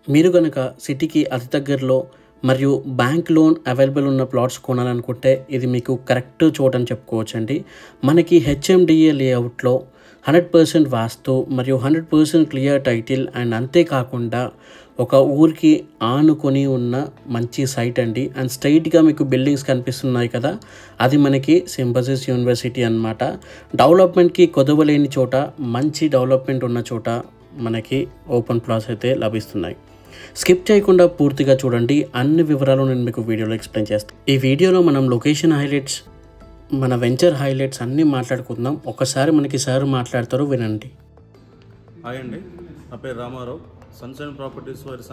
మీరు గనక సిటీకి అతి దగ్గరలో మరియు బ్యాంక్ లోన్ అవైలబుల్ ఉన్న ప్లాట్స్ కొనాలనుకుంటే ఇది మీకు కరెక్ట్ చోటని చెప్పుకోవచ్చండి. మనకి హెచ్ఎండిఏ లేఅవుట్లో 100% వాస్తు మరియు 100% క్లియర్ టైటిల్ అండ్ అంతేకాకుండా ఒక ఊరికి ఆనుకొని ఉన్న మంచి సైట్ అండి. అండ్ స్ట్రైట్‌గా మీకు బిల్డింగ్స్ కనిపిస్తున్నాయి కదా, అది మనకి సింబసిస్ యూనివర్సిటీ అన్నమాట. డెవలప్మెంట్‌కి కొదవలేని చోట, మంచి డెవలప్మెంట్ ఉన్న చోట మనకి ఓపెన్ ప్లాట్స్ అయితే లభిస్తున్నాయి. స్కిప్ చేయకుండా పూర్తిగా చూడండి. అన్ని వివరాలు నేను మీకు వీడియోలో ఎక్స్ప్లెయిన్ చేస్తాను. ఈ వీడియోలో మనం లొకేషన్ హైలైట్స్, మన వెంచర్ హైలైట్స్ అన్నీ మాట్లాడుకుందాం. ఒకసారి మనకి సార్ మాట్లాడతారు, వినండి. హాయ్ అండి, నా పేరు రామారావు. సన్షైన్ ప్రాపర్టీస్ వారి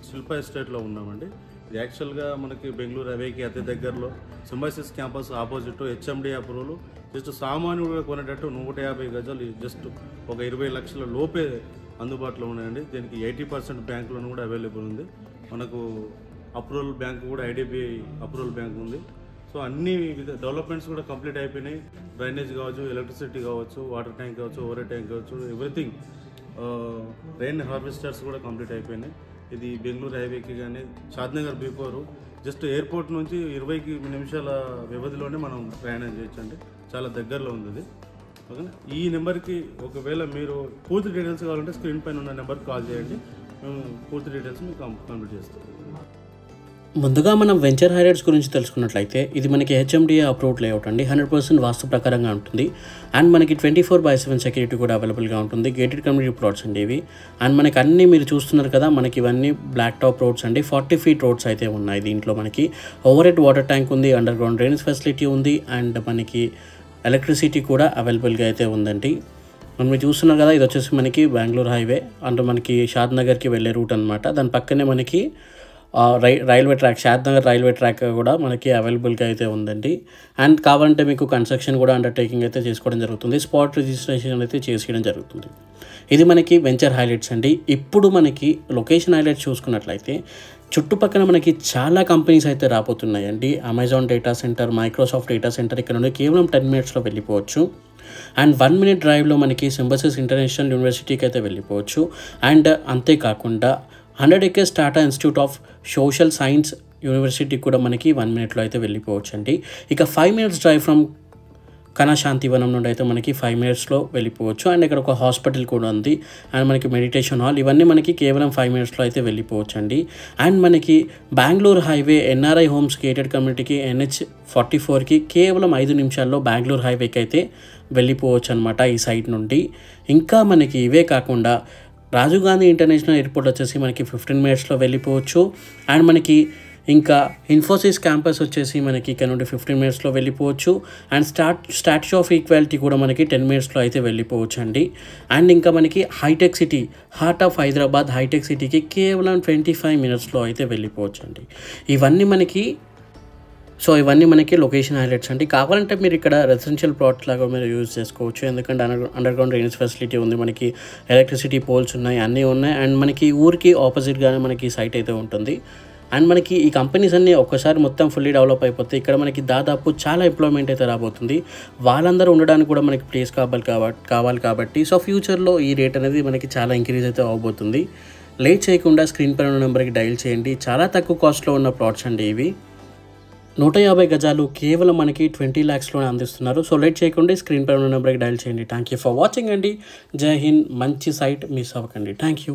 శిల్ప ఎస్టేట్లో ఉన్నామండి. ఇది యాక్చువల్గా మనకి బెంగళూరు హైవేకి అతి దగ్గరలో Symbiosis campus opposite HMD approval. Just సామాన్యుడిగా కొనేటట్టు 150 గజాలు జస్ట్ ఒక 20 లక్షల లోపే అందుబాటులో ఉన్నాయండి. దీనికి 80% బ్యాంక్ లోన్ కూడా అవైలబుల్ ఉంది. మనకు అప్రూవల్ బ్యాంక్ కూడా ఐడిబిఐ అప్రూవల్ బ్యాంక్ ఉంది. సో అన్ని డెవలప్మెంట్స్ కూడా కంప్లీట్ అయిపోయినాయి. డ్రైనేజ్ కావచ్చు, ఎలక్ట్రిసిటీ కావచ్చు, వాటర్ ట్యాంక్ కావచ్చు, ఓవర్ ట్యాంక్ కావచ్చు, ఎవ్రీథింగ్. రెయిన్ హార్వెస్టర్స్ కూడా కంప్లీట్ అయిపోయినాయి. ఇది బెంగళూరు హైవేకి కానీ షాద్నగర్ బిఫోర్ జస్ట్ ఎయిర్పోర్ట్ నుంచి 20 నిమిషాల వ్యవధిలోనే మనం ప్రయాణం చేయొచ్చండి. చాలా దగ్గరలో ఉంది ఇది. ఓకేనా? ఈ నెంబర్కి ఒకవేళ మీరు పూర్తి డీటెయిల్స్ కావాలంటే స్క్రీన్ పైన ఉన్న నెంబర్కి కాల్ చేయండి. మేము పూర్తి డీటెయిల్స్ మీకు కంప్లీట్ చేస్తాం. ముందుగా మనం వెంచర్ హైలైట్స్ గురించి తెలుసుకున్నట్లయితే ఇది మనకి హెచ్ఎండిఏ అప్రూవ్డ్ లేఅవుట్ అండి. 100% వాస్తు ప్రకారంగా ఉంటుంది. అండ్ మనకి 24/7 సెక్యూరిటీ కూడా అవైలబుల్గా ఉంటుంది. గేటెడ్ కమ్యూనిటీ ప్లాట్స్ అండి ఇవి. అండ్ మనకి అన్నీ మీరు చూస్తున్నారు కదా, మనకి ఇవన్నీ బ్లాక్ టాప్ రోడ్స్ అండి. 40 feet రోడ్స్ అయితే ఉన్నాయి. దీంట్లో మనకి ఓవర్ హెడ్ వాటర్ ట్యాంక్ ఉంది, అండర్ గ్రౌండ్ డ్రైనేజ్ ఫెసిలిటీ ఉంది, అండ్ మనకి ఎలక్ట్రిసిటీ కూడా అవైలబుల్గా అయితే ఉందండి. మీరు చూస్తున్నారు కదా, ఇది వచ్చేసి మనకి బెంగళూరు హైవే అంటే మనకి షాద్నగర్కి వెళ్ళే రూట్ అనమాట. దాని పక్కనే మనకి railway track, Shadnagar railway track కూడా మనకి అవైలబుల్గా అయితే ఉందండి. అండ్ కావాలంటే మీకు కన్స్ట్రక్షన్ కూడా అండర్టేకింగ్ అయితే చేసుకోవడం జరుగుతుంది. స్పాట్ రిజిస్ట్రేషన్ అయితే చేసేయడం జరుగుతుంది. ఇది మనకి వెంచర్ హైలైట్స్ అండి. ఇప్పుడు మనకి లొకేషన్ హైలైట్స్ చూసుకున్నట్లయితే చుట్టుపక్కల మనకి చాలా కంపెనీస్ అయితే రాబోతున్నాయండి. Amazon data centre, Microsoft data centre ఇక్కడ నుండి కేవలం 10 minutesలో వెళ్ళిపోవచ్చు. అండ్ 1 minute డ్రైవ్లో మనకి సింబసిస్ ఇంటర్నేషనల్ యూనివర్సిటీకి అయితే వెళ్ళిపోవచ్చు. అండ్ అంతేకాకుండా 100 acres Tata institute of social science university కూడా మనకి 1 minutesలో అయితే వెళ్ళిపోవచ్చు అండి. ఇక 5 minutes డ్రైవ్ ఫ్రమ్ కనశాంతివనం నుండి అయితే మనకి 5 minutesలో వెళ్ళిపోవచ్చు. అండ్ ఇక్కడ ఒక హాస్పిటల్ కూడా ఉంది. అండ్ మనకి మెడిటేషన్ హాల్, ఇవన్నీ మనకి కేవలం 5 minutesలో అయితే వెళ్ళిపోవచ్చు అండి. అండ్ మనకి Bengaluru highway NRI homes gated కమ్యూనిటీకి NH44కి కేవలం 5 నిమిషాల్లో బెంగళూరు హైవేకి అయితే వెళ్ళిపోవచ్చు అనమాట ఈ సైట్ నుండి. ఇంకా మనకి ఇవే కాకుండా రాజీవ్ గాంధీ ఇంటర్నేషనల్ ఎయిర్పోర్ట్ వచ్చేసి మనకి 15 minutesలో వెళ్ళిపోవచ్చు. అండ్ మనకి ఇంకా ఇన్ఫోసిస్ క్యాంపస్ వచ్చేసి మనకి ఇక్కడ నుండి 15 minutesలో వెళ్ళిపోవచ్చు. అండ్ స్టాచ్యూ ఆఫ్ ఈక్వాలిటీ కూడా మనకి 10 minutesలో అయితే వెళ్ళిపోవచ్చు అండి. అండ్ ఇంకా మనకి హైటెక్ సిటీ, హార్ట్ ఆఫ్ హైదరాబాద్ హైటెక్ సిటీకి కేవలం 25 minutesలో అయితే వెళ్ళిపోవచ్చు అండి. ఇవన్నీ మనకి లొకేషన్ హైలైట్స్ అండి. కావాలంటే మీరు ఇక్కడ రెసిడెన్షియల్ ప్లాట్ లాగా మీరు యూజ్ చేసుకోవచ్చు. ఎందుకంటే అండర్ గ్రౌండ్ డ్రైనేజ్ ఫెసిలిటీ ఉంది, మనకి ఎలక్ట్రిసిటీ పోల్స్ ఉన్నాయి, అన్నీ ఉన్నాయి. అండ్ మనకి ఊరికి ఆపోజిట్గానే మనకి సైట్ అయితే ఉంటుంది. అండ్ మనకి ఈ కంపెనీస్ అన్నీ ఒక్కసారి మొత్తం ఫుల్లీ డెవలప్ అయిపోతే ఇక్కడ మనకి దాదాపు చాలా ఎంప్లాయ్మెంట్ అయితే రాబోతుంది. వాళ్ళందరూ ఉండడానికి కూడా మనకి ప్లేస్ కావాలి కాబట్టి సో ఫ్యూచర్లో ఈ రేట్ అనేది మనకి చాలా ఇంక్రీజ్ అయితే అవబోతుంది. లేట్ చేయకుండా స్క్రీన్ పైన ఉన్న నెంబర్కి డైల్ చేయండి. చాలా తక్కువ కాస్ట్లో ఉన్న ప్లాట్స్ అండి ఇవి. 150 గజాలు కేవలం మనకి 20 lakhsలోనే అందిస్తున్నారు. సో లేట్ చేయకుండా స్క్రీన్ పైన ఉన్న నెంబర్కి డైల్ చేయండి. థ్యాంక్ యూ ఫర్ వాచింగ్ అండి. జై హింద్. మంచి సైట్ మిస్ అవ్వకండి. Thank you.